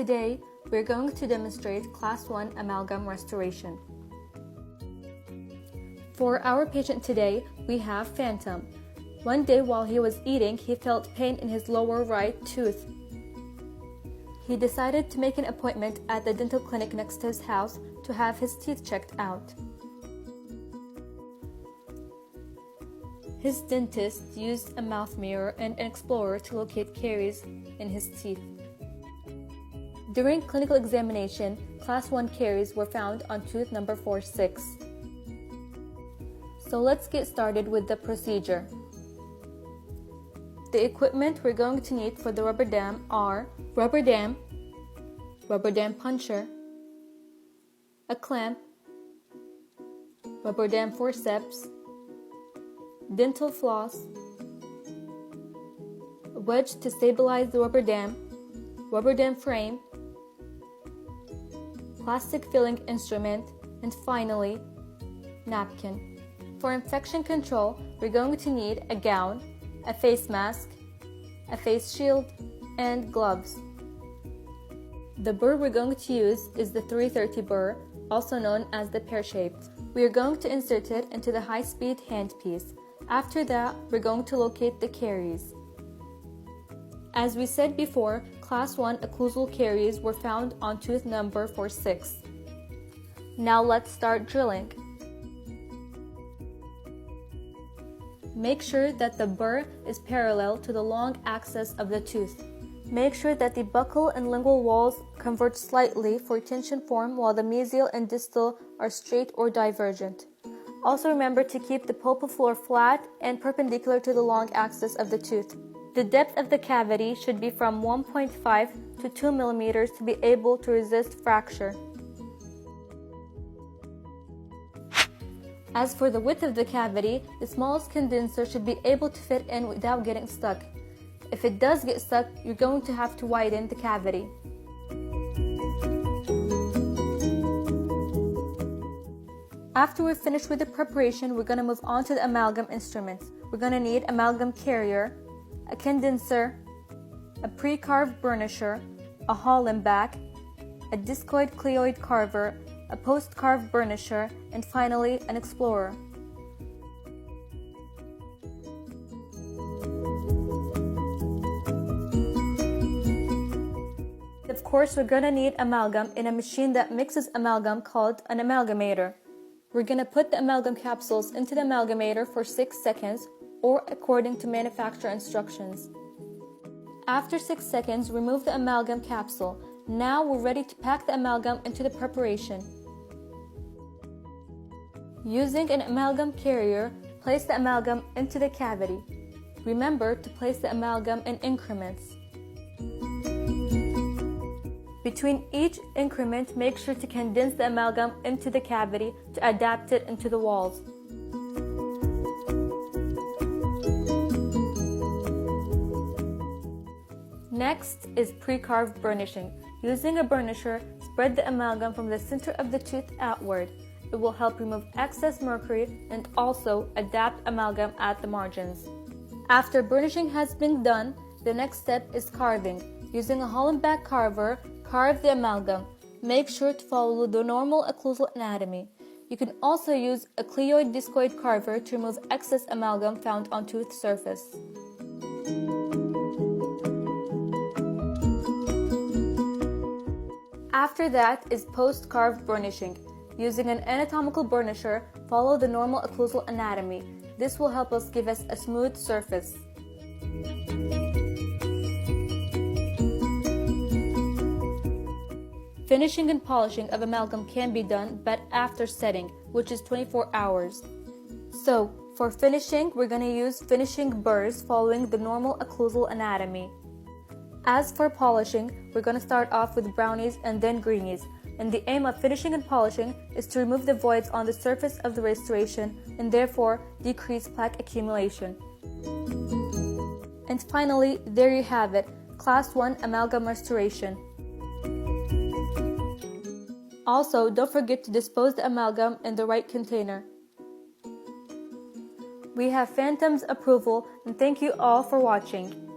Today, we're going to demonstrate Class 1 amalgam restoration. For our patient today, we have Phantom. One day while he was eating, he felt pain in his lower right tooth. He decided to make an appointment at the dental clinic next to his house to have his teeth checked out. His dentist used a mouth mirror and an explorer to locate caries in his teeth. During clinical examination, Class 1 caries were found on tooth number 46. So let's get started with the procedure. The equipment we're going to need for the rubber dam are rubber dam puncher, a clamp, rubber dam forceps, dental floss, a wedge to stabilize the rubber dam frame, plastic filling instrument, and finally, napkin. For infection control, we're going to need a gown, a face mask, a face shield, and gloves. The burr we're going to use is the 330 burr, also known as the pear-shaped. We are going to insert it into the high-speed handpiece. After that, we're going to locate the caries. As we said before, Class 1 occlusal caries were found on tooth number 46. Now let's start drilling. Make sure that the burr is parallel to the long axis of the tooth. Make sure that the buccal and lingual walls converge slightly for tension form while the mesial and distal are straight or divergent. Also remember to keep the pulpal floor flat and perpendicular to the long axis of the tooth. The depth of the cavity should be from 1.5 to 2 millimeters to be able to resist fracture. As for the width of the cavity, the smallest condenser should be able to fit in without getting stuck. If it does get stuck, you're going to have to widen the cavity. After we're finished with the preparation, we're going to move on to the amalgam instruments. We're going to need amalgam carrier, a condenser, a pre-carved burnisher, a Hall and back, a discoid cleoid carver, a post-carved burnisher, and finally an explorer. Of course, we're going to need amalgam in a machine that mixes amalgam called an amalgamator. We're going to put the amalgam capsules into the amalgamator for 6 seconds, or according to manufacturer instructions. After 6 seconds, remove the amalgam capsule. Now we're ready to pack the amalgam into the preparation. Using an amalgam carrier, place the amalgam into the cavity. Remember to place the amalgam in increments. Between each increment, make sure to condense the amalgam into the cavity to adapt it into the walls. Next is pre-carved burnishing. Using a burnisher, spread the amalgam from the center of the tooth outward. It will help remove excess mercury and also adapt amalgam at the margins. After burnishing has been done, the next step is carving. Using a Hall and back carver, carve the amalgam. Make sure to follow the normal occlusal anatomy. You can also use a cleoid discoid carver to remove excess amalgam found on tooth surface. After that is post-carved burnishing. Using an anatomical burnisher, follow the normal occlusal anatomy. This will help us give us a smooth surface. Finishing and polishing of amalgam can be done, but after setting, which is 24 hours. So, for finishing, we're going to use finishing burrs following the normal occlusal anatomy. As for polishing, we're going to start off with brownies and then greenies. And the aim of finishing and polishing is to remove the voids on the surface of the restoration and therefore decrease plaque accumulation. And finally, there you have it, Class 1 amalgam restoration. Also, don't forget to dispose the amalgam in the right container. We have Phantom's approval, and thank you all for watching.